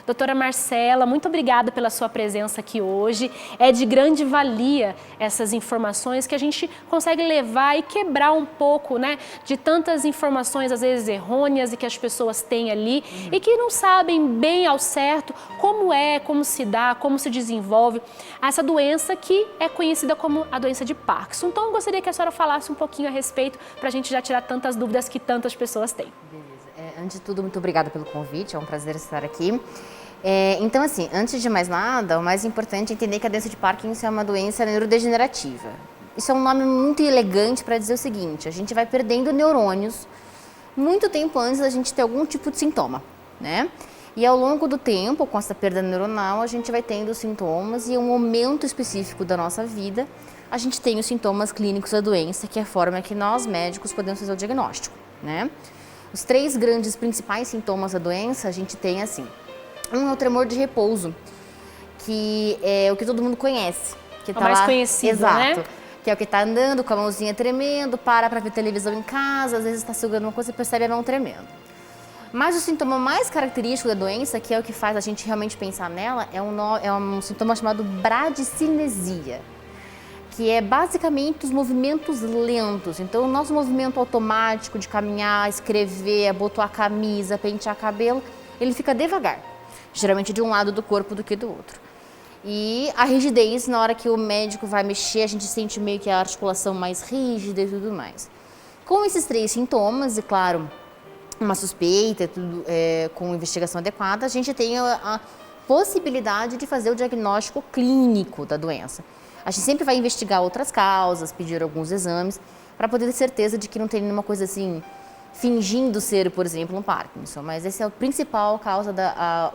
Doutora Marcela, muito obrigada pela sua presença aqui hoje. É de grande valia essas informações que a gente consegue levar e quebrar um pouco, né, de tantas informações, às vezes errôneas, e que as pessoas têm ali e que não sabem bem ao certo como se dá, como se desenvolve essa doença que é conhecida como a doença de Parkinson. Então, eu gostaria que a senhora falasse um pouquinho a respeito para a gente já tirar tantas dúvidas que tantas pessoas têm. Beleza. Antes de tudo, muito obrigada pelo convite, é um prazer estar aqui. Então, assim, antes de mais nada, o mais importante é entender que a doença de Parkinson é uma doença neurodegenerativa. Isso é um nome muito elegante para dizer o seguinte: a gente vai perdendo neurônios muito tempo antes da gente ter algum tipo de sintoma, né? E ao longo do tempo, com essa perda neuronal, a gente vai tendo sintomas e em um momento específico da nossa vida, a gente tem os sintomas clínicos da doença, que é a forma que nós médicos podemos fazer o diagnóstico, né? Os 3 grandes principais sintomas da doença, a gente tem assim: um é o tremor de repouso, que é o que todo mundo conhece. Que é o mais conhecido, exato, né? Que é o que está andando com a mãozinha tremendo, para ver televisão em casa, às vezes está segurando uma coisa e percebe a mão tremendo. Mas o sintoma mais característico da doença, que é o que faz a gente realmente pensar nela, é um sintoma chamado bradicinesia, que é basicamente os movimentos lentos. Então, o nosso movimento automático de caminhar, escrever, abotoar a camisa, pentear cabelo, ele fica devagar, geralmente de um lado do corpo do que do outro. E a rigidez, na hora que o médico vai mexer, a gente sente meio que a articulação mais rígida e tudo mais. Com esses 3 sintomas, e claro, uma suspeita, tudo, com investigação adequada, a gente tem a possibilidade de fazer o diagnóstico clínico da doença. A gente sempre vai investigar outras causas, pedir alguns exames, para poder ter certeza de que não tem nenhuma coisa assim, fingindo ser, por exemplo, um Parkinson. Mas esse é a principal causa,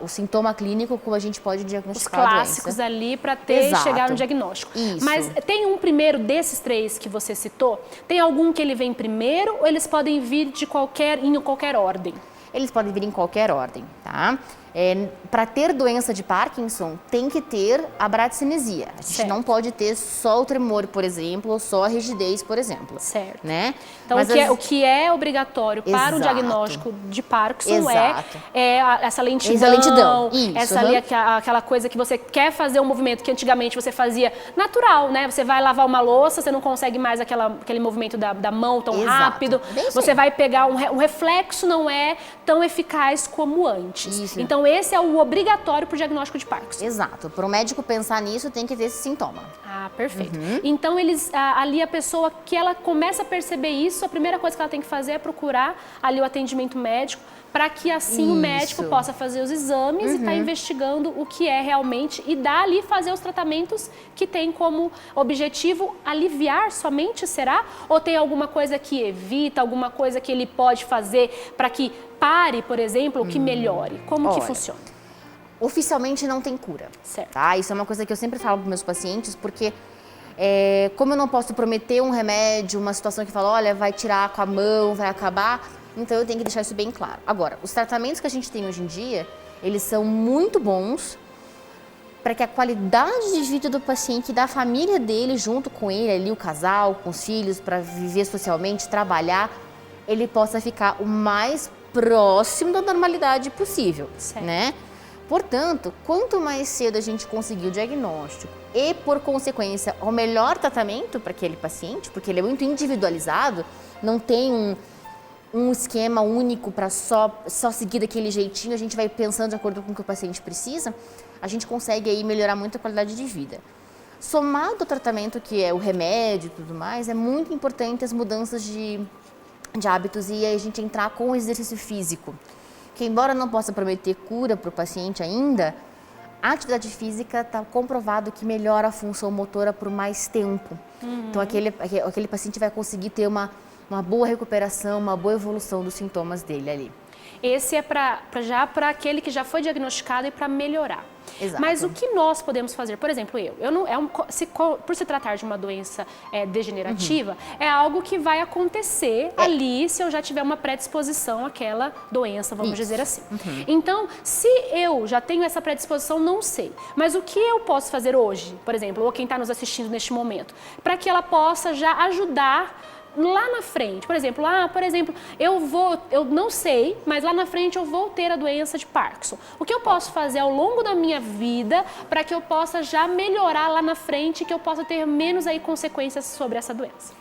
o sintoma clínico como a gente pode diagnosticar a doença. Os clássicos ali para chegar no diagnóstico. Isso. Mas tem um primeiro desses 3 que você citou? Tem algum que ele vem primeiro ou eles podem vir em qualquer ordem? Eles podem vir em qualquer ordem, tá? Para ter doença de Parkinson, tem que ter a bradicinesia. A gente não pode ter só o tremor, por exemplo, ou só a rigidez, por exemplo. Certo. Né? Então, o que é obrigatório para o diagnóstico de Parkinson é essa lentidão. Essa lentidão. Isso, essa ali, aquela coisa que você quer fazer um movimento que antigamente você fazia natural, né? Você vai lavar uma louça, você não consegue mais aquele movimento da mão tão rápido. Você vai pegar um reflexo, não é tão eficaz como antes. Isso. Então, esse é o obrigatório para o diagnóstico de Parkinson. Exato. Para o médico pensar nisso, tem que ter esse sintoma. Ah, perfeito. Então, ali a pessoa que ela começa a perceber isso, a primeira coisa que ela tem que fazer é procurar ali o atendimento médico, para que assim o médico possa fazer os exames e estar investigando o que é realmente e dali fazer os tratamentos que tem como objetivo aliviar somente, será? Ou tem alguma coisa que evita, alguma coisa que ele pode fazer para que pare, por exemplo, ou que melhore? Como que funciona? Oficialmente não tem cura. Certo. Tá? Isso é uma coisa que eu sempre falo para meus pacientes, porque como eu não posso prometer um remédio, uma situação que fala, olha, vai tirar com a mão, vai acabar, então eu tenho que deixar isso bem claro. Agora, os tratamentos que a gente tem hoje em dia, eles são muito bons para que a qualidade de vida do paciente e da família dele, junto com ele, ali o casal, com os filhos, para viver socialmente, trabalhar, ele possa ficar o mais próximo da normalidade possível, né? Portanto, quanto mais cedo a gente conseguir o diagnóstico e, por consequência, o melhor tratamento para aquele paciente, porque ele é muito individualizado, não tem um esquema único para só seguir daquele jeitinho, a gente vai pensando de acordo com o que o paciente precisa, a gente consegue aí melhorar muito a qualidade de vida. Somado ao tratamento, que é o remédio e tudo mais, é muito importante as mudanças de hábitos e aí a gente entrar com o exercício físico. Que embora não possa prometer cura para o paciente ainda, a atividade física está comprovado que melhora a função motora por mais tempo. Então aquele paciente vai conseguir ter uma boa recuperação, uma boa evolução dos sintomas dele ali. Esse é para aquele que já foi diagnosticado e para melhorar. Exato. Mas o que nós podemos fazer? Por exemplo, por se tratar de uma doença degenerativa, é algo que vai acontecer ali se eu já tiver uma predisposição àquela doença, vamos dizer assim. Então, se eu já tenho essa predisposição, não sei. Mas o que eu posso fazer hoje, por exemplo, ou quem está nos assistindo neste momento, para que ela possa já ajudar lá na frente, por exemplo, eu não sei, mas lá na frente eu vou ter a doença de Parkinson. O que eu posso fazer ao longo da minha vida para que eu possa já melhorar lá na frente, que eu possa ter menos aí consequências sobre essa doença?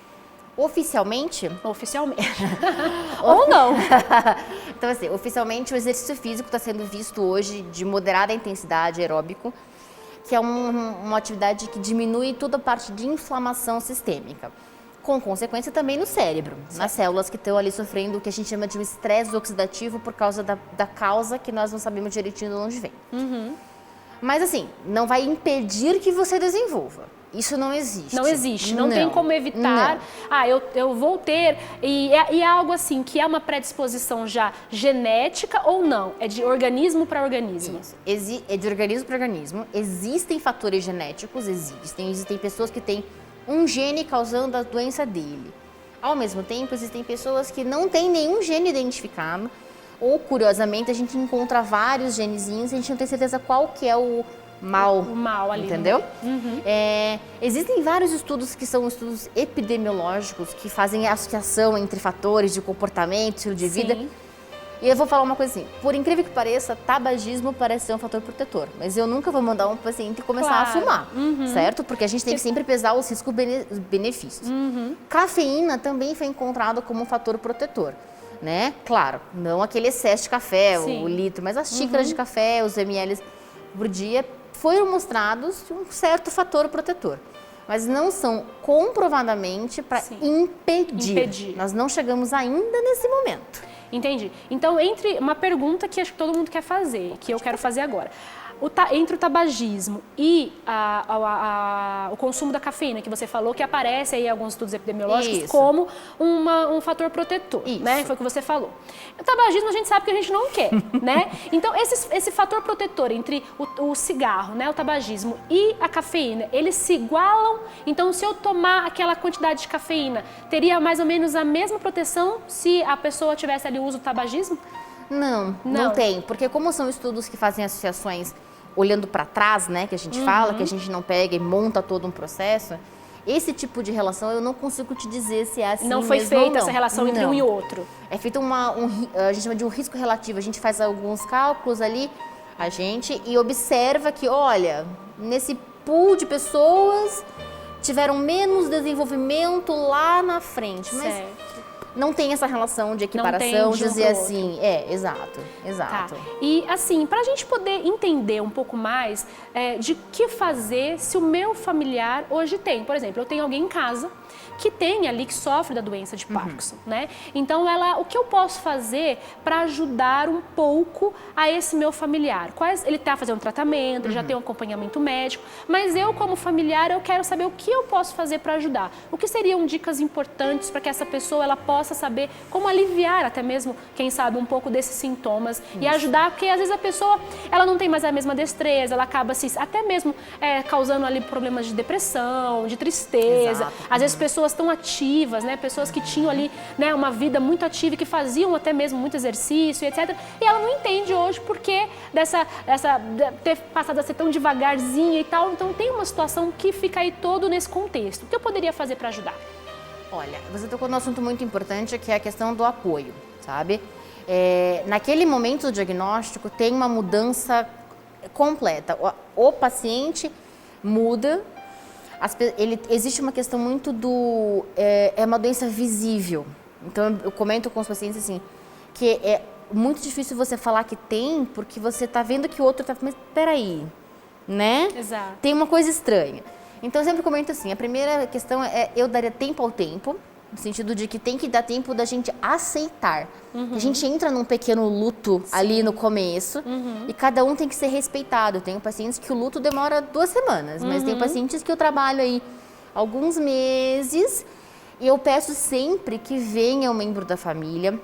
Oficialmente? Oficialmente. Ou não. Então, assim, oficialmente o exercício físico está sendo visto hoje de moderada intensidade aeróbico, que é uma atividade que diminui toda a parte de inflamação sistêmica, com consequência também no cérebro, nas células que estão ali sofrendo o que a gente chama de um estresse oxidativo por causa da causa que nós não sabemos direitinho de onde vem. Mas assim, não vai impedir que você desenvolva. Isso não existe. Não existe, não tem como evitar. Eu vou ter, e é algo assim, que é uma predisposição já genética ou não? É de organismo para organismo? Isso, é de organismo para organismo. Existem fatores genéticos, existem pessoas que têm um gene causando a doença dele. Ao mesmo tempo, existem pessoas que não têm nenhum gene identificado, ou curiosamente a gente encontra vários genezinhos e a gente não tem certeza qual que é o mal. O mal ali. Entendeu? Existem vários estudos que são estudos epidemiológicos que fazem associação entre fatores de comportamento, estilo de vida. E eu vou falar uma coisa assim, por incrível que pareça, tabagismo parece ser um fator protetor, mas eu nunca vou mandar um paciente começar a fumar, certo? Porque a gente tem que sempre pesar os riscos-benefícios. Cafeína também foi encontrado como um fator protetor, né? Claro, não aquele excesso de café, o litro, mas as xícaras de café, os ml por dia, foram mostrados um certo fator protetor. Mas não são comprovadamente para impedir. Nós não chegamos ainda nesse momento. Entendi. Então, entre uma pergunta que acho que todo mundo quer fazer, que eu quero fazer agora. Entre o tabagismo e o consumo da cafeína, que você falou, que aparece aí em alguns estudos epidemiológicos como um fator protetor, né? Foi o que você falou. O tabagismo a gente sabe que a gente não quer, né? Então, esse fator protetor entre o cigarro, né, o tabagismo e a cafeína, eles se igualam? Então, se eu tomar aquela quantidade de cafeína, teria mais ou menos a mesma proteção se a pessoa tivesse ali o uso do tabagismo? Não tem, porque como são estudos que fazem associações olhando para trás, né, que a gente fala, que a gente não pega e monta todo um processo, esse tipo de relação eu não consigo te dizer se é assim mesmo ou não. Não foi feita essa relação entre um e outro? É feito a gente chama de um risco relativo, a gente faz alguns cálculos ali, e observa que, olha, nesse pool de pessoas tiveram menos desenvolvimento lá na frente, mas não tem essa relação de equiparação, dizer assim, exato. Tá. E assim, para a gente poder entender um pouco mais de que fazer se o meu familiar hoje tem, por exemplo, eu tenho alguém em casa que tem ali, que sofre da doença de Parkinson, né? Então, o que eu posso fazer para ajudar um pouco a esse meu familiar? Ele está fazendo um tratamento, ele já tem um acompanhamento médico, mas eu, como familiar, eu quero saber o que eu posso fazer para ajudar. O que seriam dicas importantes para que essa pessoa ela possa saber como aliviar até mesmo, quem sabe, um pouco desses sintomas e ajudar, porque às vezes a pessoa ela não tem mais a mesma destreza, ela acaba até mesmo causando ali problemas de depressão, de tristeza. Às vezes pessoas tão ativas, né? Pessoas que tinham ali, né, uma vida muito ativa e que faziam até mesmo muito exercício, etc. E ela não entende hoje porque ter passado a ser tão devagarzinha e tal. Então tem uma situação que fica aí todo nesse contexto. O que eu poderia fazer para ajudar? Olha, você tocou num assunto muito importante, que é a questão do apoio, sabe? Naquele momento do diagnóstico tem uma mudança completa. O paciente muda. Existe uma questão muito é uma doença visível. Então, eu comento com os pacientes assim, que é muito difícil você falar que tem, porque você está vendo que o outro está... Mas peraí, né? Exato. Tem uma coisa estranha. Então, eu sempre comento assim, a primeira questão é eu daria tempo ao tempo, no sentido de que tem que dar tempo da gente aceitar. A gente entra num pequeno luto ali no começo e cada um tem que ser respeitado. Eu tenho pacientes que o luto demora 2 semanas, mas tem pacientes que eu trabalho aí alguns meses e eu peço sempre que venha um membro da família,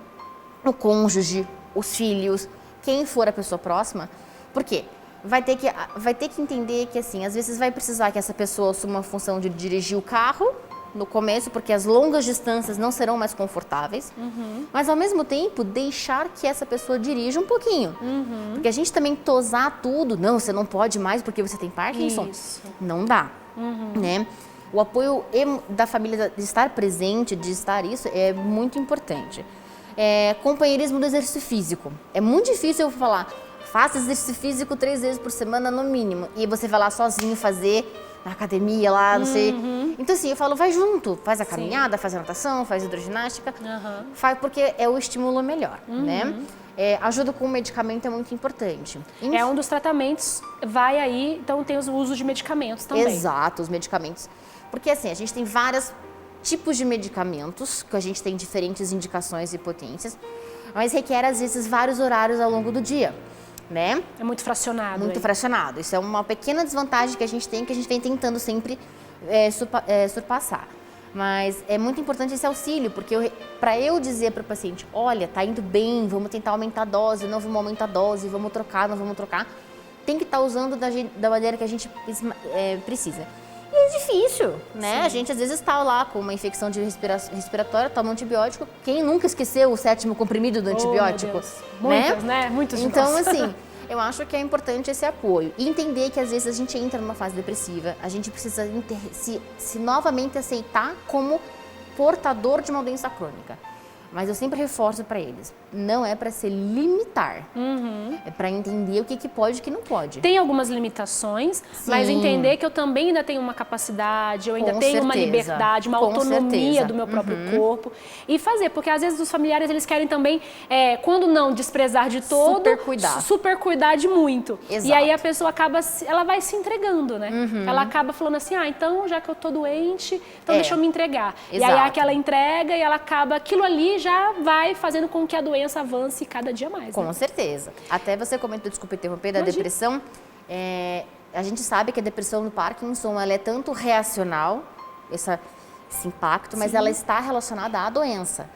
o cônjuge, os filhos, quem for a pessoa próxima. Por quê? Vai ter que entender que, assim, às vezes vai precisar que essa pessoa assuma a função de dirigir o carro no começo, porque as longas distâncias não serão mais confortáveis, mas ao mesmo tempo deixar que essa pessoa dirija um pouquinho, porque a gente também tosar tudo, não, você não pode mais porque você tem Parkinson, não dá, né? O apoio da família, de estar presente, de estar isso, é muito importante. Companheirismo do exercício físico. É muito difícil eu falar, faça exercício físico 3 vezes por semana no mínimo. E você vai lá sozinho fazer na academia lá, não sei. Então assim, eu falo, vai junto, faz a caminhada, faz a natação, faz hidroginástica, faz porque é o estímulo melhor, né? Ajuda com o medicamento é muito importante. É um dos tratamentos, vai aí, então tem o uso de medicamentos também. Exato, os medicamentos. Porque assim, a gente tem vários tipos de medicamentos, que a gente tem diferentes indicações e potências, mas requer às vezes vários horários ao longo do dia, né? É muito fracionado. Muito fracionado. Isso é uma pequena desvantagem que a gente vem tentando sempre surpassar. Mas é muito importante esse auxílio, porque para eu dizer para o paciente, olha, tá indo bem, vamos tentar aumentar a dose, não vamos aumentar a dose, vamos trocar, não vamos trocar, tem que estar usando da maneira que a gente precisa. E é difícil, né? Sim. A gente às vezes está lá com uma infecção de respiratória, toma um antibiótico. Quem nunca esqueceu o 7º comprimido do antibiótico? Muitas, né? Muitos de Então, nós. assim, eu acho que é importante esse apoio. E entender que às vezes a gente entra numa fase depressiva, a gente precisa se novamente aceitar como portador de uma doença crônica. Mas eu sempre reforço para eles, não é para se limitar, é para entender o que pode e o que não pode. Tem algumas limitações, mas entender que eu também ainda tenho uma capacidade, eu ainda tenho uma liberdade, uma autonomia do meu próprio corpo e fazer, porque às vezes os familiares eles querem também, quando não desprezar de todo, super cuidar de muito. Exato. E aí a pessoa ela vai se entregando, né? Ela acaba falando assim, então já que eu tô doente, então deixa eu me entregar. Exato. E aí aquela entrega e ela acaba, aquilo ali já vai fazendo com que a doença avance cada dia mais. Com certeza. Até você comentou, desculpa interromper, da depressão. A gente sabe que a depressão no Parkinson ela é tanto reacional, esse impacto, mas ela está relacionada à doença.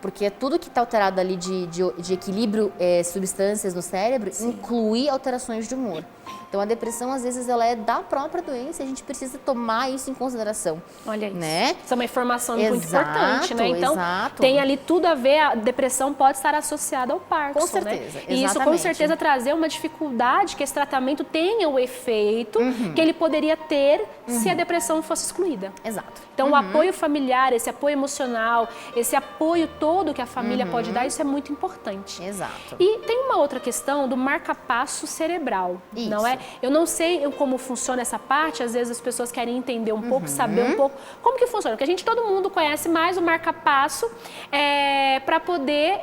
Porque tudo que está alterado ali de equilíbrio, substâncias no cérebro, inclui alterações de humor. Então, a depressão, às vezes, ela é da própria doença e a gente precisa tomar isso em consideração. Olha isso. Né? Isso é uma informação muito importante, né? Então, tem ali tudo a ver, a depressão pode estar associada ao Parkinson, com certeza, né? E isso, com certeza, trazer uma dificuldade que esse tratamento tenha o efeito que ele poderia ter se a depressão fosse excluída. Exato. Então, o apoio familiar, esse apoio emocional, esse apoio todo que a família pode dar, isso é muito importante. Exato. E tem uma outra questão do marca-passo cerebral, isso. não é? Eu não sei como funciona essa parte, às vezes as pessoas querem entender um pouco, saber um pouco como que funciona, porque todo mundo conhece mais o marca-passo para poder,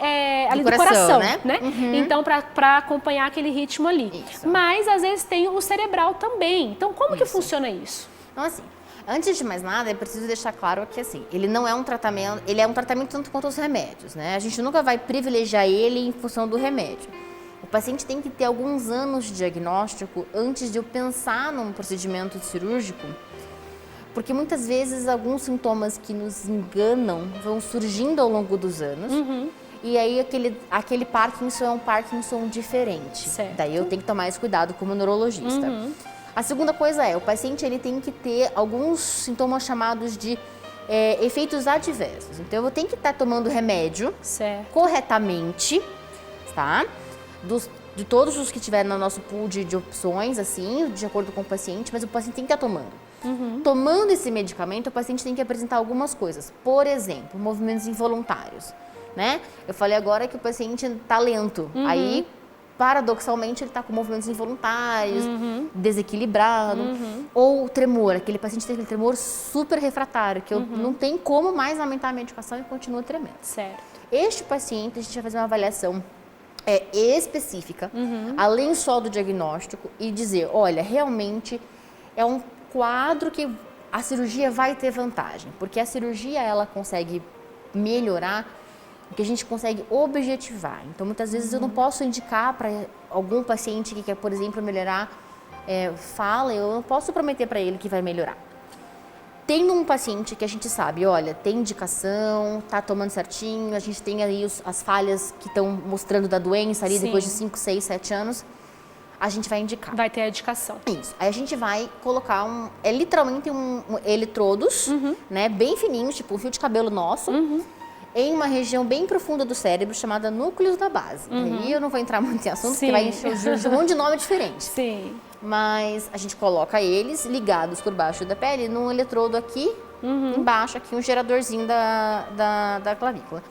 ali do coração, né? Então, para acompanhar aquele ritmo ali. Isso. Mas, às vezes, tem o cerebral também. Então, como que funciona isso? Então, assim, antes de mais nada, é preciso deixar claro que, assim, ele não é um tratamento, ele é um tratamento tanto quanto os remédios, né? A gente nunca vai privilegiar ele em função do remédio. O paciente tem que ter alguns anos de diagnóstico antes de eu pensar num procedimento cirúrgico, porque muitas vezes alguns sintomas que nos enganam vão surgindo ao longo dos anos, e aí aquele Parkinson é um Parkinson diferente. Certo. Daí eu tenho que tomar esse cuidado como neurologista. A segunda coisa o paciente ele tem que ter alguns sintomas chamados de efeitos adversos. Então, eu tenho que estar tomando remédio corretamente, tá? De todos os que tiverem no nosso pool de opções, assim, de acordo com o paciente, mas o paciente tem que estar tomando. Tomando esse medicamento, o paciente tem que apresentar algumas coisas. Por exemplo, movimentos involuntários, né? Eu falei agora que o paciente está lento. Aí, paradoxalmente, ele está com movimentos involuntários, desequilibrado. Ou tremor, aquele paciente tem aquele tremor super refratário, que eu não tem como mais aumentar a medicação e continua tremendo. Certo. Este paciente, a gente vai fazer uma avaliação específica, além só do diagnóstico, e dizer, olha, realmente é um quadro que a cirurgia vai ter vantagem, porque a cirurgia ela consegue melhorar o que a gente consegue objetivar. Então, muitas vezes eu não posso indicar para algum paciente que quer, por exemplo, melhorar fala, eu não posso prometer para ele que vai melhorar. Tem um paciente que a gente sabe, olha, tem indicação, tá tomando certinho, a gente tem aí as falhas que estão mostrando da doença ali depois de 5, 6, 7 anos, a gente vai indicar. Vai ter a indicação. Isso. Aí a gente vai colocar literalmente eletrodos, né, bem fininhos, tipo um fio de cabelo nosso, em uma região bem profunda do cérebro chamada núcleos da base. Aí eu não vou entrar muito em assunto, porque vai encher os olhos de um monte de nome diferente. Sim. Mas a gente coloca eles ligados por baixo da pele num eletrodo aqui, embaixo, aqui um geradorzinho da clavícula.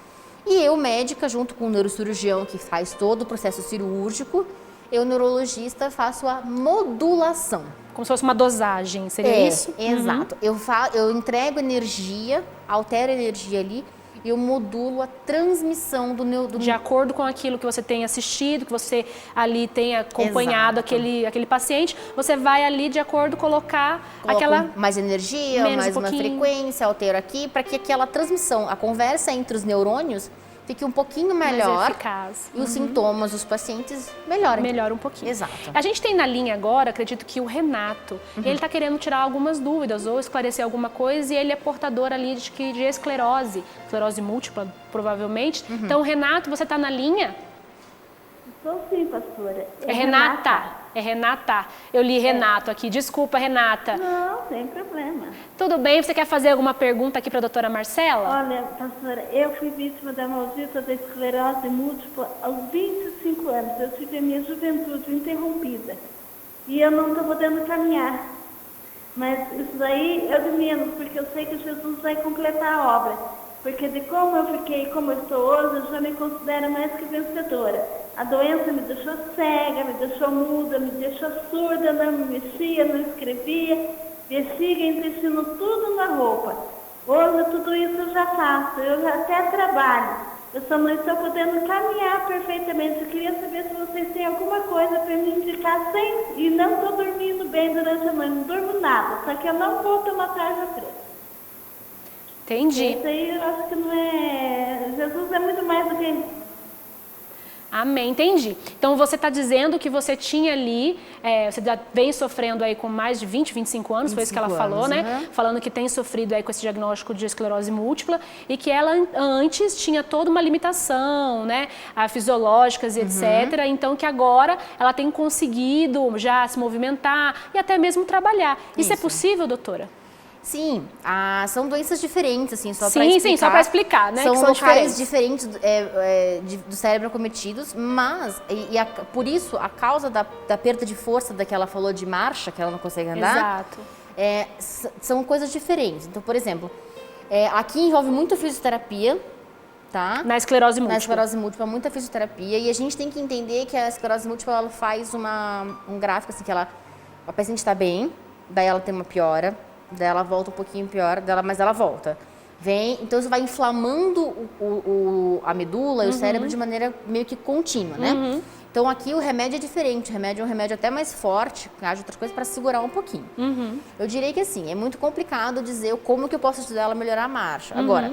E eu, médica, junto com o neurocirurgião que faz todo o processo cirúrgico, eu, neurologista, faço a modulação. Como se fosse uma dosagem, seria isso? Exato. Eu entrego energia, altero a energia ali e eu modulo a transmissão do De acordo com aquilo que você tem assistido, que você ali tem acompanhado aquele paciente, você vai ali de acordo colocar aquela... mais energia, mais uma frequência, altero aqui, para que aquela transmissão, a conversa entre os neurônios fique um pouquinho melhor. Mais eficaz. E os sintomas dos pacientes melhorem. Melhora um pouquinho. Exato. A gente tem na linha agora, acredito que o Renato, ele está querendo tirar algumas dúvidas ou esclarecer alguma coisa e ele é portador ali de esclerose múltipla, provavelmente. Então, Renato, você está na linha? Estou sim, pastora. É Renata. É Renata. Eu li Renato aqui. Desculpa, Renata. Não, sem problema. Tudo bem? Você quer fazer alguma pergunta aqui para a doutora Marcela? Olha, pastora, eu fui vítima da maldita da esclerose múltipla aos 25 anos. Eu tive a minha juventude interrompida. E eu não estou podendo caminhar. Mas isso daí é de menos, porque eu sei que Jesus vai completar a obra. Porque de como eu fiquei, como eu estou hoje, eu já me considero mais que vencedora. A doença me deixou cega, me deixou muda, me deixou surda, não me mexia, não escrevia, bexiga, intestino, tudo na roupa. Hoje tudo isso eu já faço, eu até trabalho. Eu só não estou podendo caminhar perfeitamente. Eu queria saber se vocês têm alguma coisa para me indicar sem... E não estou dormindo bem durante a noite, não durmo nada. Só que eu não vou tomar tarja preta. Entendi. Isso aí eu acho que não é... Jesus é muito mais do que... Amém, entendi. Então você está dizendo que você tinha ali, você já vem sofrendo aí com mais de 20, 25 anos, foi isso que ela falou, né? Falando que tem sofrido aí com esse diagnóstico de esclerose múltipla e que ela antes tinha toda uma limitação, né? Fisiológicas e etc. Então que agora ela tem conseguido já se movimentar e até mesmo trabalhar. Isso é possível, doutora? Sim, são doenças diferentes, assim, só para explicar. Sim, só para explicar, né? São locais diferentes do cérebro acometidos, mas, por isso, a causa da perda de força da que ela falou de marcha, que ela não consegue andar, são coisas diferentes. Então, por exemplo, aqui envolve muito fisioterapia, tá? Na esclerose múltipla. Na esclerose múltipla, muita fisioterapia, e a gente tem que entender que a esclerose múltipla, ela faz um gráfico, assim, que a paciente está bem, daí ela tem uma piora, daí ela volta um pouquinho pior, mas ela volta. Então isso vai inflamando a medula e o cérebro de maneira meio que contínua, né? Então aqui o remédio é diferente, o remédio é um remédio até mais forte, age outras coisas para segurar um pouquinho. Eu diria que assim, é muito complicado dizer como que eu posso ajudar ela a melhorar a marcha. Agora,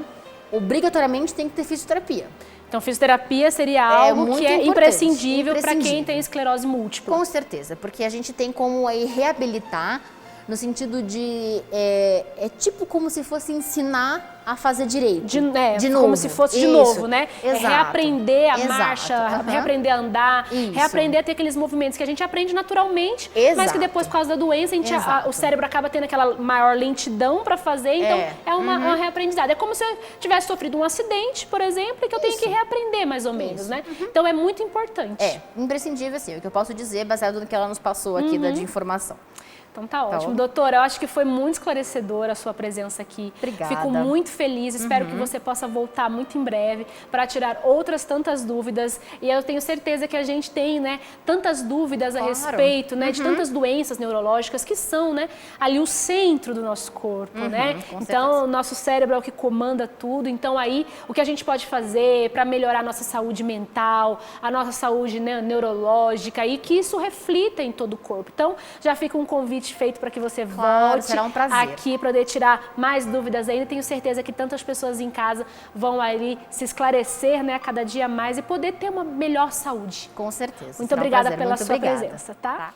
obrigatoriamente tem que ter fisioterapia. Então, fisioterapia seria algo que é imprescindível para quem imprescindível. tem esclerose múltipla. Com certeza, porque a gente tem como aí reabilitar no sentido de, é tipo como se fosse ensinar a fazer direito. De novo. Como se fosse de novo, né? Exato. Reaprender a marcha, reaprender a andar, reaprender a ter aqueles movimentos que a gente aprende naturalmente, mas que depois, por causa da doença, o cérebro acaba tendo aquela maior lentidão para fazer, então é uma reaprendizado. É como se eu tivesse sofrido um acidente, por exemplo, e que eu tenho que reaprender mais ou menos, né? Então é muito importante. É, imprescindível, assim, o que eu posso dizer, baseado no que ela nos passou aqui de informação. Então tá ótimo. Doutora, eu acho que foi muito esclarecedora a sua presença aqui. Obrigada. Fico muito feliz, espero que você possa voltar muito em breve para tirar outras tantas dúvidas. E eu tenho certeza que a gente tem, né, tantas dúvidas a respeito, né, de tantas doenças neurológicas que são, né, ali o centro do nosso corpo, né? Então, o nosso cérebro é o que comanda tudo. Então, aí, o que a gente pode fazer para melhorar a nossa saúde mental, a nossa saúde, né, neurológica e que isso reflita em todo o corpo. Então, já fica um convite feito para que você volte será um prazer. Aqui para poder tirar mais dúvidas ainda. Tenho certeza que tantas pessoas em casa vão ali se esclarecer, né, a cada dia mais e poder ter uma melhor saúde. Com certeza. Muito obrigada pela sua presença, tá?